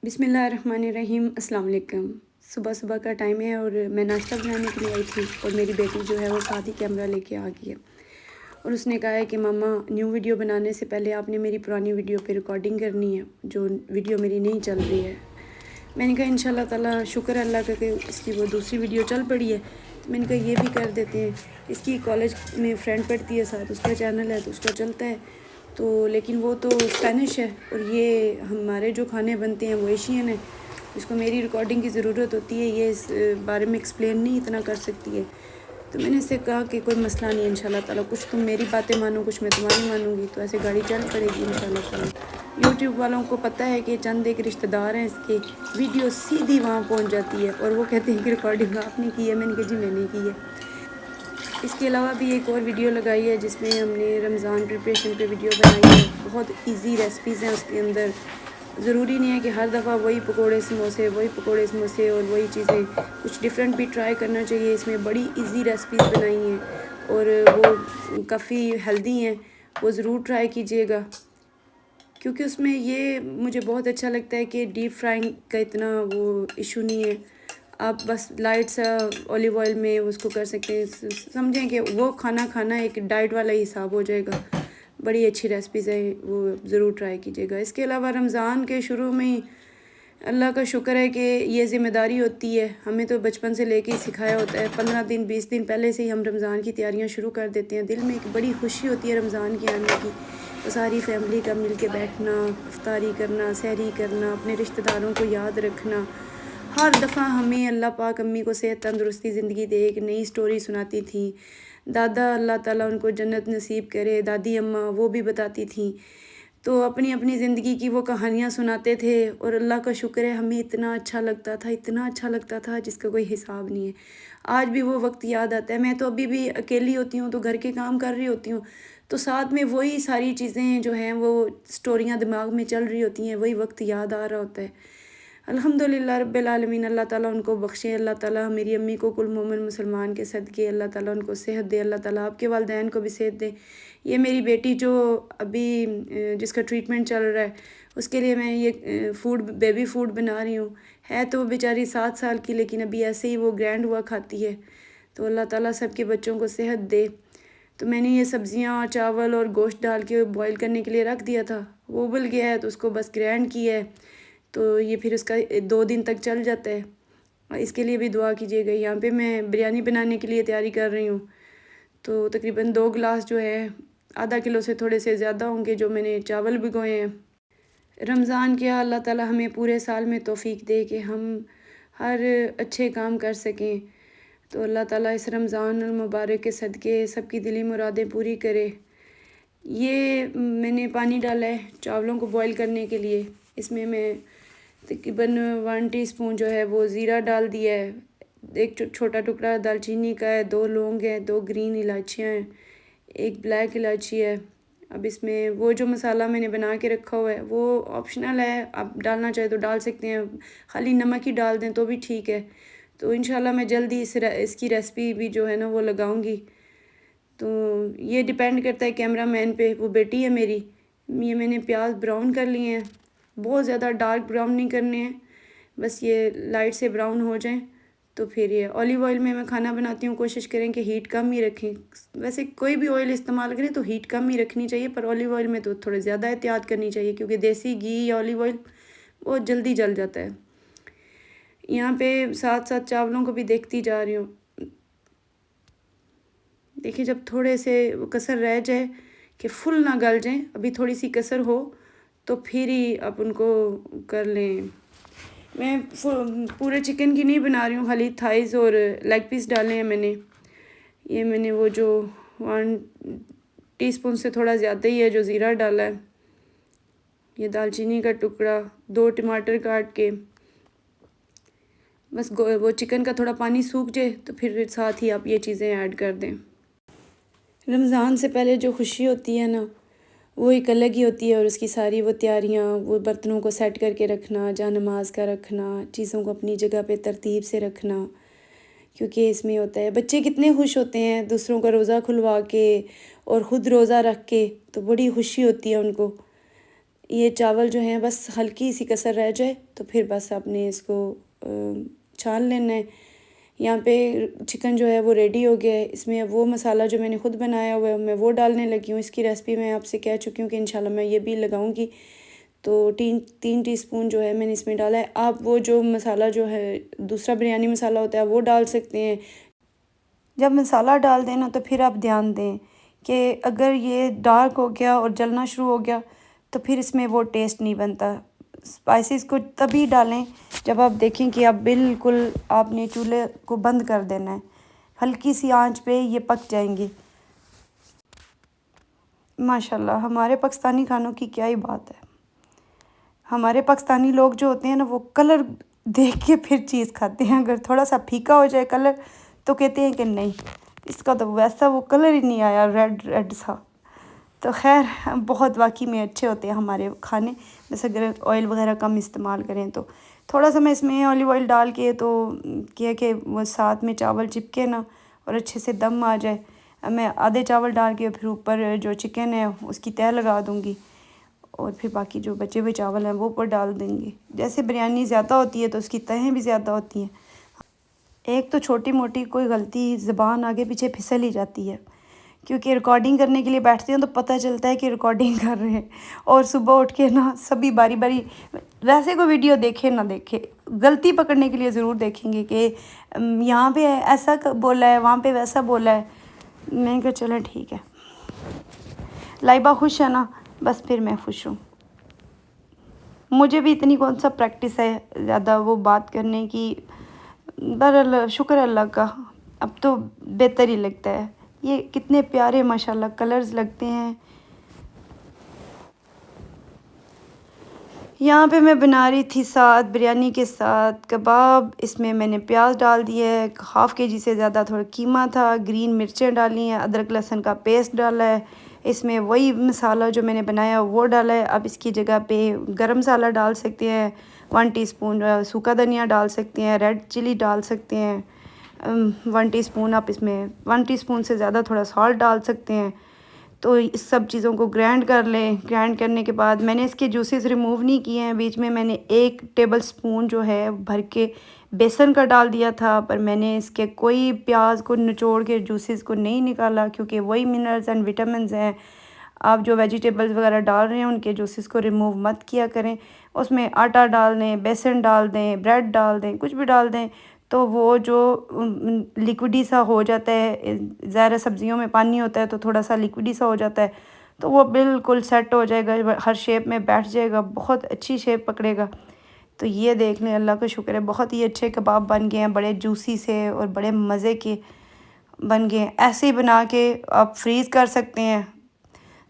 بسم اللہ الرحمن الرحیم۔ السلام علیکم۔ صبح صبح کا ٹائم ہے اور میں ناشتہ بنانے کے لیے آئی تھی اور میری بیٹی جو ہے وہ ساتھ ہی کیمرہ لے کے آ گئی ہے اور اس نے کہا ہے کہ ماما نیو ویڈیو بنانے سے پہلے آپ نے میری پرانی ویڈیو پہ ریکارڈنگ کرنی ہے جو ویڈیو میری نہیں چل رہی ہے۔ میں نے کہا انشاءاللہ تعالیٰ شکر اللہ کا کہ اس کی وہ دوسری ویڈیو چل پڑی ہے، تو میں نے کہا یہ بھی کر دیتے ہیں۔ اس کی کالج میں فرینڈ پڑھتی ہے ساتھ، اس کا چینل ہے تو اس کا چلتا ہے، تو لیکن وہ تو اسپینش ہے اور یہ ہمارے جو کھانے بنتے ہیں وہ ایشین ہیں، اس کو میری ریکارڈنگ کی ضرورت ہوتی ہے، یہ اس بارے میں ایکسپلین نہیں اتنا کر سکتی ہے۔ تو میں نے اس سے کہا کہ کوئی مسئلہ نہیں ہے انشاءاللہ تعالیٰ، کچھ تم میری باتیں مانو کچھ میں تمہاری مانوں گی، تو ایسے گاڑی چل پڑے گی انشاءاللہ تعالیٰ۔ یوٹیوب والوں کو پتہ ہے کہ چند ایک رشتہ دار ہیں اس کے، ویڈیو سیدھی وہاں پہنچ جاتی ہے اور وہ کہتے ہیں کہ ریکارڈنگ آپ نے کی ہے۔ میں نے کہا جی میں نے کی ہے۔ اس کے علاوہ بھی ایک اور ویڈیو لگائی ہے جس میں ہم نے رمضان پریپریشن پہ ویڈیو بنائی ہے، بہت ایزی ریسپیز ہیں اس کے اندر۔ ضروری نہیں ہے کہ ہر دفعہ وہی پکوڑے سموسے اور وہی چیزیں، کچھ ڈفرینٹ بھی ٹرائی کرنا چاہیے۔ اس میں بڑی ایزی ریسپیز بنائی ہیں اور وہ کافی ہیلدی ہیں، وہ ضرور ٹرائی کیجیے گا، کیونکہ اس میں یہ مجھے بہت اچھا لگتا ہے کہ ڈیپ فرائنگ کا اتنا وہ ایشو نہیں ہے، آپ بس لائٹ سا اولیو آئل میں اس کو کر سکتے ہیں۔ سمجھیں کہ وہ کھانا ایک ڈائٹ والا ہی حساب ہو جائے گا۔ بڑی اچھی ریسپیز ہے، وہ ضرور ٹرائی کیجیے گا۔ اس کے علاوہ رمضان کے شروع میں ہی اللہ کا شکر ہے کہ یہ ذمہ داری ہوتی ہے، ہمیں تو بچپن سے لے کے ہی سکھایا ہوتا ہے، 15 دن 20 دن پہلے سے ہی ہم رمضان کی تیاریاں شروع کر دیتے ہیں۔ دل میں ایک بڑی خوشی ہوتی ہے رمضان کے آنے کی، تو ساری فیملی کا مل کے بیٹھنا، افطاری کرنا، سحری کرنا، اپنے رشتہ داروں کو یاد رکھنا۔ ہر دفعہ ہمیں اللہ پاک امی کو صحت تندرستی زندگی دے، ایک نئی سٹوری سناتی تھیں۔ دادا اللہ تعالیٰ ان کو جنت نصیب کرے، دادی اماں وہ بھی بتاتی تھیں، تو اپنی اپنی زندگی کی وہ کہانیاں سناتے تھے اور اللہ کا شکر ہے ہمیں اتنا اچھا لگتا تھا جس کا کوئی حساب نہیں ہے۔ آج بھی وہ وقت یاد آتا ہے۔ میں تو ابھی بھی اکیلی ہوتی ہوں تو گھر کے کام کر رہی ہوتی ہوں، تو ساتھ میں وہی ساری چیزیں جو ہیں وہ سٹوریاں دماغ میں چل رہی ہوتی ہیں، وہی وقت یاد آ رہا ہوتا ہے۔ الحمدللہ رب العالمین، اللہ تعالیٰ ان کو بخشے، اللہ تعالیٰ میری امی کو کل مومن مسلمان کے صدقے اللہ تعالیٰ ان کو صحت دے، اللہ تعالیٰ آپ کے والدین کو بھی صحت دے۔ یہ میری بیٹی جو ابھی جس کا ٹریٹمنٹ چل رہا ہے، اس کے لیے میں یہ بیبی فوڈ بنا رہی ہوں۔ ہے تو وہ بیچاری 7 سال کی، لیکن ابھی ایسے ہی وہ گرینڈ ہوا کھاتی ہے، تو اللہ تعالیٰ سب کے بچوں کو صحت دے۔ تو میں نے یہ سبزیاں اور چاول اور گوشت ڈال کے بوائل کرنے کے لیے رکھ دیا تھا، وہ ابل گیا ہے تو اس کو بس گرینڈ کیا ہے، تو یہ پھر اس کا 2 دن تک چل جاتا ہے۔ اس کے لیے بھی دعا کیجیے گا۔ یہاں پہ میں بریانی بنانے کے لیے تیاری کر رہی ہوں، تو تقریباً 2 گلاس جو ہے ½ کلو سے تھوڑے سے زیادہ ہوں گے جو میں نے چاول بھگوئے ہیں۔ رمضان کیا اللہ تعالیٰ ہمیں پورے سال میں توفیق دے کہ ہم ہر اچھے کام کر سکیں، تو اللہ تعالیٰ اس رمضان المبارک کے صدقے سب کی دلی مرادیں پوری کرے۔ یہ میں نے پانی ڈالا ہے چاولوں کو بوائل کرنے کے لیے، اس میں میں تقریباً 1 ٹی اسپون جو ہے وہ زیرہ ڈال دیا ہے، ایک چھوٹا ٹکڑا دال چینی کا ہے، 2 لونگ ہیں، 2 گرین الائچیاں ہیں، 1 بلیک الائچی ہے۔ اب اس میں وہ جو مسالہ میں نے بنا کے رکھا ہوا ہے وہ آپشنل ہے، آپ ڈالنا چاہے تو ڈال سکتے ہیں، خالی نمک ہی ڈال دیں تو بھی ٹھیک ہے۔ تو انشاءاللہ میں جلدی اس کی ریسپی بھی جو ہے نا وہ لگاؤں گی۔ تو یہ ڈیپینڈ کرتا ہے کیمرہ مین پہ، وہ بیٹی ہے میری۔ یہ میں نے پیاز براؤن کر لیے ہیں، بہت زیادہ ڈارک براؤن نہیں کرنے ہیں، بس یہ لائٹ سے براؤن ہو جائیں۔ تو پھر یہ اولیو آئل میں کھانا بناتی ہوں، کوشش کریں کہ ہیٹ کم ہی رکھیں۔ ویسے کوئی بھی آئل استعمال کریں تو ہیٹ کم ہی رکھنی چاہیے، پر اولیو آئل میں تو تھوڑے زیادہ احتیاط کرنی چاہیے، کیونکہ دیسی گھی یا اولیو آئل بہت جلدی جل جاتا ہے۔ یہاں پہ ساتھ ساتھ چاولوں کو بھی دیکھتی جا رہی ہوں۔ دیکھیں جب تھوڑے سے کسر رہ جائے کہ فل نہ گل جائیں، ابھی تھوڑی سی کسر ہو تو پھر ہی آپ ان کو کر لیں۔ میں پورے چکن کی نہیں بنا رہی ہوں، خالی تھائز اور لیگ پیس ڈالے ہیں میں نے۔ یہ میں نے وہ جو 1 ٹی اسپون سے تھوڑا زیادہ ہی ہے جو زیرہ ڈالا ہے، یہ دال چینی کا ٹکڑا، 2 ٹماٹر کاٹ کے، بس وہ چکن کا تھوڑا پانی سوکھ جائے تو پھر ساتھ ہی آپ یہ چیزیں ایڈ کر دیں۔ رمضان سے پہلے جو خوشی ہوتی ہے نا وہ ایک الگ ہی ہوتی ہے، اور اس کی ساری وہ تیاریاں، وہ برتنوں کو سیٹ کر کے رکھنا، جا نماز کا رکھنا، چیزوں کو اپنی جگہ پہ ترتیب سے رکھنا، کیونکہ اس میں ہوتا ہے بچے کتنے خوش ہوتے ہیں دوسروں کا روزہ کھلوا کے اور خود روزہ رکھ کے، تو بڑی خوشی ہوتی ہے ان کو۔ یہ چاول جو ہیں بس ہلکی سی کسر رہ جائے تو پھر بس آپ نے اس کو چھان لینا ہے۔ یہاں پہ چکن جو ہے وہ ریڈی ہو گیا ہے۔ اس میں وہ مسالہ جو میں نے خود بنایا ہوا ہے میں وہ ڈالنے لگی ہوں۔ اس کی ریسپی میں آپ سے کہہ چکی ہوں کہ انشاءاللہ میں یہ بھی لگاؤں گی۔ تو 3 ٹی سپون جو ہے میں نے اس میں ڈالا ہے۔ آپ وہ جو مسالہ جو ہے دوسرا بریانی مسالہ ہوتا ہے وہ ڈال سکتے ہیں۔ جب مسالہ ڈال دیں نا تو پھر آپ دھیان دیں کہ اگر یہ ڈارک ہو گیا اور جلنا شروع ہو گیا تو پھر اس میں وہ ٹیسٹ نہیں بنتا۔ اسپائسیز کو تبھی ڈالیں جب آپ دیکھیں کہ آپ بالکل آپ نے چولہے کو بند کر دینا ہے، ہلکی سی آنچ پہ یہ پک جائیں گی۔ ماشاءاللہ ہمارے پاکستانی کھانوں کی کیا ہی بات ہے۔ ہمارے پاکستانی لوگ جو ہوتے ہیں نا وہ کلر دیکھ کے پھر چیز کھاتے ہیں۔ اگر تھوڑا سا پھیکا ہو جائے کلر تو کہتے ہیں کہ نہیں، اس کا تو ویسا وہ کلر ہی نہیں آیا، ریڈ ریڈ سا۔ تو خیر بہت واقعی میں اچھے ہوتے ہیں ہمارے کھانے، بس اگر آئل وغیرہ کم استعمال کریں تو۔ تھوڑا سا میں اس میں اولیو آئل ڈال کے تو کیا کہ وہ ساتھ میں چاول چپکے نا اور اچھے سے دم آ جائے۔ میں آدھے چاول ڈال کے پھر اوپر جو چکن ہے اس کی تہہ لگا دوں گی اور پھر باقی جو بچے ہوئے چاول ہیں وہ اوپر ڈال دیں گے۔ جیسے بریانی زیادہ ہوتی ہے تو اس کی تہیں بھی زیادہ ہوتی ہیں۔ ایک تو چھوٹی موٹی کوئی غلطی زبان آگے پیچھے پھسل ہی جاتی ہے، کیونکہ ریکارڈنگ کرنے کے لیے بیٹھتے ہیں تو پتہ چلتا ہے کہ ریکارڈنگ کر رہے ہیں، اور صبح اٹھ کے نا سبھی باری باری ویسے کوئی ویڈیو دیکھے نہ دیکھے غلطی پکڑنے کے لیے ضرور دیکھیں گے کہ یہاں پہ ایسا بولا ہے وہاں پہ ویسا بولا ہے۔ میں نے کہا چلیں ٹھیک ہے، لائبہ خوش ہے نا، بس پھر میں خوش ہوں۔ مجھے بھی اتنی کون سا پریکٹس ہے زیادہ وہ بات کرنے کی، بہرحال شکر اللہ کا اب تو بہتر ہی لگتا ہے۔ یہ کتنے پیارے ماشاءاللہ کلرز لگتے ہیں۔ یہاں پہ میں بنا رہی تھی ساتھ بریانی کے ساتھ کباب، اس میں میں نے پیاز ڈال دیا ہے، 1/2 kg سے زیادہ تھوڑا قیمہ تھا، گرین مرچیں ڈالی ہیں، ادرک لہسن کا پیسٹ ڈالا ہے، اس میں وہی مسالہ جو میں نے بنایا وہ ڈالا ہے۔ اب اس کی جگہ پہ گرم مسالہ ڈال سکتے ہیں، 1 ٹی سپون سوکھا دھنیا ڈال سکتے ہیں، ریڈ چلی ڈال سکتے ہیں، 1 ٹی سپون آپ اس میں 1 ٹی سپون سے زیادہ تھوڑا سالٹ ڈال سکتے ہیں۔ تو اس سب چیزوں کو گرائنڈ کر لیں۔ گرائنڈ کرنے کے بعد میں نے اس کے جوسز ریموو نہیں کیے ہیں، بیچ میں نے 1 ٹیبل سپون جو ہے بھر کے بیسن کا ڈال دیا تھا، پر میں نے اس کے کوئی پیاز کو نچوڑ کے جوسز کو نہیں نکالا، کیونکہ وہی منرلز اینڈ وٹامنز ہیں۔ آپ جو ویجیٹیبلز وغیرہ ڈال رہے ہیں ان کے جوسز کو ریموو مت کیا کریں۔ اس میں آٹا ڈال دیں، بیسن ڈال دیں، بریڈ ڈال دیں، کچھ بھی ڈال دیں تو وہ جو لیکوڈی سا ہو جاتا ہے، ظاہر سبزیوں میں پانی ہوتا ہے تو تھوڑا سا لیکوڈی سا ہو جاتا ہے، تو وہ بالکل سیٹ ہو جائے گا، ہر شیپ میں بیٹھ جائے گا، بہت اچھی شیپ پکڑے گا۔ تو یہ دیکھ لیں، اللہ کا شکر ہے بہت ہی اچھے کباب بن گئے ہیں، بڑے جوسی سے اور بڑے مزے کے بن گئے ہیں۔ ایسے ہی بنا کے آپ فریز کر سکتے ہیں،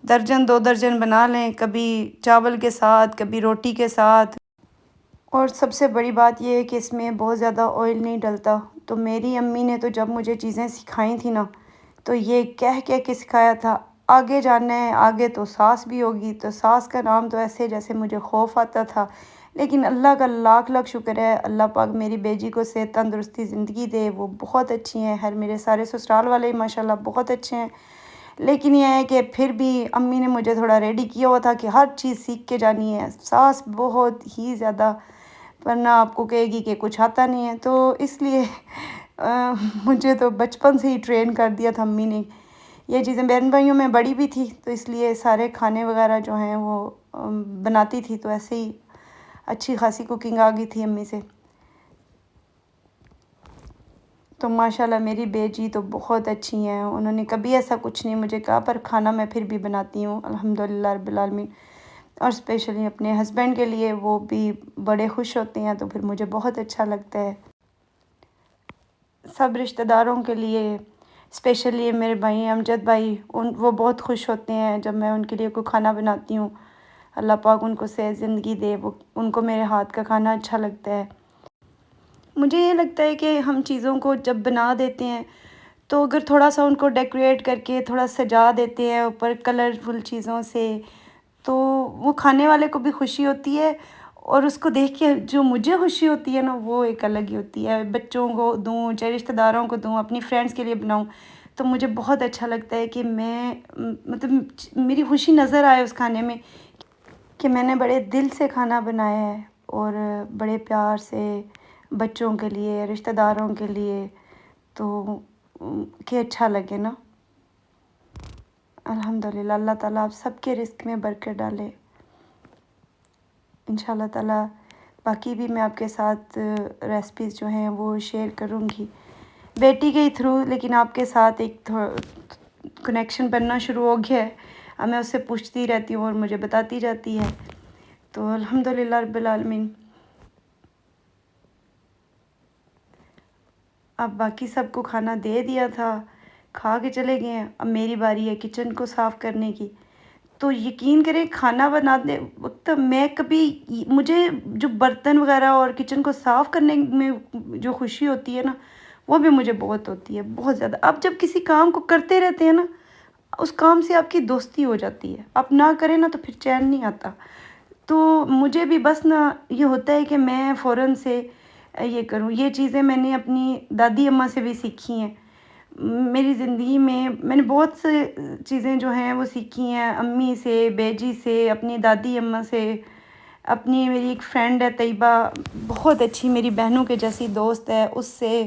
1 درجن بنا لیں، کبھی چاول کے ساتھ کبھی روٹی کے ساتھ۔ اور سب سے بڑی بات یہ ہے کہ اس میں بہت زیادہ آئل نہیں ڈلتا۔ تو میری امی نے تو جب مجھے چیزیں سکھائی تھیں نا تو یہ کہہ کے سکھایا تھا، آگے جانا ہے، آگے تو ساس بھی ہوگی۔ تو ساس کا نام تو ایسے جیسے مجھے خوف آتا تھا، لیکن اللہ کا لاکھ لاکھ شکر ہے، اللہ پاک میری بیٹی کو صحت تندرستی زندگی دے، وہ بہت اچھی ہیں، میرے سارے سسرال والے ماشاءاللہ بہت اچھے ہیں۔ لیکن یہ ہے کہ پھر بھی امی نے مجھے تھوڑا ریڈی کیا ہوا تھا کہ ہر چیز سیکھ کے جانی ہے۔ ساس بہت ہی زیادہ، ورنہ آپ کو کہے گی کہ کچھ آتا نہیں ہے، تو اس لیے مجھے تو بچپن سے ہی ٹرین کر دیا تھا امی نے یہ چیزیں۔ بہن بھائیوں میں بڑی بھی تھی تو اس لیے سارے کھانے وغیرہ جو ہیں وہ بناتی تھی، تو ایسے ہی اچھی خاصی کوکنگ آ گئی تھی امی سے۔ تو ماشاءاللہ میری بیٹی تو بہت اچھی ہیں، انہوں نے کبھی ایسا کچھ نہیں مجھے کہا، پر کھانا میں پھر بھی بناتی ہوں الحمدللہ رب العالمین۔ اور اسپیشلی اپنے ہسبینڈ کے لیے وہ بھی بڑے خوش ہوتے ہیں، تو پھر مجھے بہت اچھا لگتا ہے۔ سب رشتہ داروں کے لیے، اسپیشلی میرے بھائی امجد بھائی، وہ بہت خوش ہوتے ہیں جب میں ان کے لیے کوئی کھانا بناتی ہوں۔ اللہ پاک ان کو صحت زندگی دے، ان کو میرے ہاتھ کا کھانا اچھا لگتا ہے۔ مجھے یہ لگتا ہے کہ ہم چیزوں کو جب بنا دیتے ہیں تو اگر تھوڑا سا ان کو ڈیکوریٹ کر کے تھوڑا سجا دیتے ہیں اوپر کلرفل چیزوں سے، تو وہ کھانے والے کو بھی خوشی ہوتی ہے، اور اس کو دیکھ کے جو مجھے خوشی ہوتی ہے نا وہ ایک الگ ہی ہوتی ہے۔ بچوں کو دوں، چاہے رشتہ داروں کو دوں، اپنی فرینڈس کے لیے بناؤں، تو مجھے بہت اچھا لگتا ہے کہ میں مطلب میری خوشی نظر آئے اس کھانے میں، کہ میں نے بڑے دل سے کھانا بنایا ہے اور بڑے پیار سے بچوں کے لیے، رشتہ داروں کے لیے، تو کہ اچھا لگے نا۔ الحمدللہ اللہ تعالیٰ آپ سب کے رزق میں برکت ڈالے۔ انشاءاللہ تعالیٰ باقی بھی میں آپ کے ساتھ ریسپیز جو ہیں وہ شیئر کروں گی بیٹی کے تھرو، لیکن آپ کے ساتھ ایک کنیکشن بننا شروع ہو گیا ہے۔ اب میں اس سے پوچھتی رہتی ہوں اور مجھے بتاتی جاتی ہے، تو الحمدللہ رب العالمین۔ اب باقی سب کو کھانا دے دیا تھا، کھا کے چلے گئے ہیں۔ اب میری باری ہے کچن کو صاف کرنے کی۔ تو یقین کریں کھانا بناتے وقت میں کبھی، مجھے جو برتن وغیرہ اور کچن کو صاف کرنے میں جو خوشی ہوتی ہے نا، وہ بھی مجھے بہت ہوتی ہے، بہت زیادہ۔ اب جب کسی کام کو کرتے رہتے ہیں نا، اس کام سے آپ کی دوستی ہو جاتی ہے۔ آپ نہ کریں نا تو پھر چین نہیں آتا۔ تو مجھے بھی بس نا یہ ہوتا ہے کہ میں فوراً سے یہ کروں۔ یہ چیزیں میں نے اپنی دادی اماں سے بھی سیکھی ہیں۔ میری زندگی میں نے بہت سے چیزیں جو ہیں وہ سیکھی ہیں، امی سے، بیجی سے، اپنی دادی اماں سے، اپنی میری ایک فرینڈ ہے طیبہ، بہت اچھی میری بہنوں کے جیسی دوست ہے، اس سے،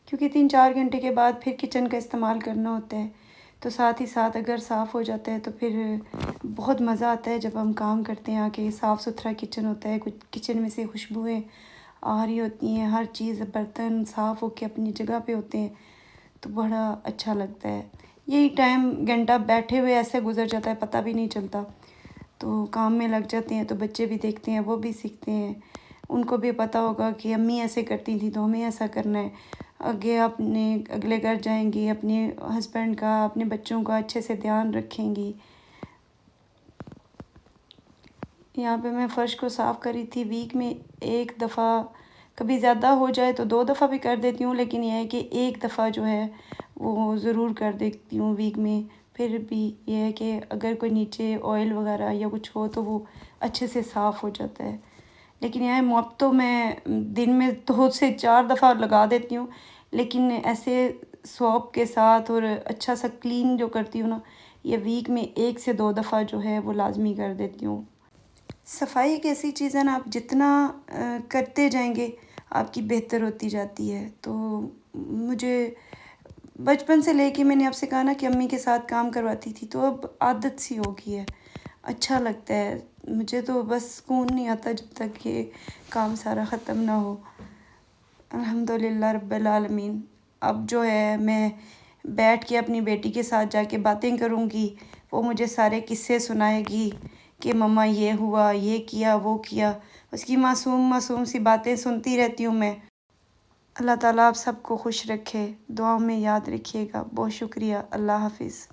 کیونکہ 3-4 گھنٹے کے بعد پھر کچن کا استعمال کرنا ہوتا ہے، تو ساتھ ہی ساتھ اگر صاف ہو جاتا ہے تو پھر بہت مزہ آتا ہے جب ہم کام کرتے ہیں کہ صاف ستھرا کچن ہوتا ہے، کچھ کچن میں سے خوشبوئیں آ رہی ہوتی ہیں، ہر چیز برتن صاف ہو کے اپنی جگہ پہ ہوتے ہیں، تو بڑا اچھا لگتا ہے۔ یہی ٹائم گھنٹہ بیٹھے ہوئے ایسے گزر جاتا ہے، پتہ بھی نہیں چلتا۔ تو کام میں لگ جاتے ہیں تو بچے بھی دیکھتے ہیں، وہ بھی سیکھتے ہیں، ان کو بھی پتہ ہوگا کہ امی ایسے کرتی تھیں تو ہمیں ایسا کرنا ہے۔ آگے اپنے اگلے گھر جائیں گی، اپنے ہسبینڈ کا، اپنے بچوں کا اچھے سے دھیان رکھیں گی۔ یہاں پہ میں فرش کو صاف کری تھی، ویک میں ایک دفعہ، کبھی زیادہ ہو جائے تو 2 دفعہ بھی کر دیتی ہوں، لیکن یہ ہے کہ ایک دفعہ جو ہے وہ ضرور کر دیتی ہوں ویک میں۔ پھر بھی یہ ہے کہ اگر کوئی نیچے آئل وغیرہ یا کچھ ہو تو وہ اچھے سے صاف ہو جاتا ہے۔ لیکن یہ موپ تو میں دن میں 2 سے 4 دفعہ لگا دیتی ہوں، لیکن ایسے سوپ کے ساتھ اور اچھا سا کلین جو کرتی ہوں نا، یہ ویک میں 1 سے 2 دفعہ جو ہے وہ لازمی کر دیتی ہوں۔ صفائی ایک ایسی چیز ہے نا، آپ جتنا کرتے جائیں گے آپ کی بہتر ہوتی جاتی ہے۔ تو مجھے بچپن سے لے کے میں نے آپ سے کہا نا کہ امی کے ساتھ کام کرواتی تھی، تو اب عادت سی ہو گئی ہے، اچھا لگتا ہے مجھے۔ تو بس سکون نہیں آتا جب تک یہ کام سارا ختم نہ ہو۔ الحمدللہ رب العالمین۔ اب جو ہے میں بیٹھ کے اپنی بیٹی کے ساتھ جا کے باتیں کروں گی، وہ مجھے سارے قصے سنائے گی کہ مما یہ ہوا، یہ کیا، وہ کیا۔ اس کی معصوم سی باتیں سنتی رہتی ہوں میں۔ اللہ تعالیٰ آپ سب کو خوش رکھے، دعاؤں میں یاد رکھیے گا۔ بہت شکریہ، اللہ حافظ۔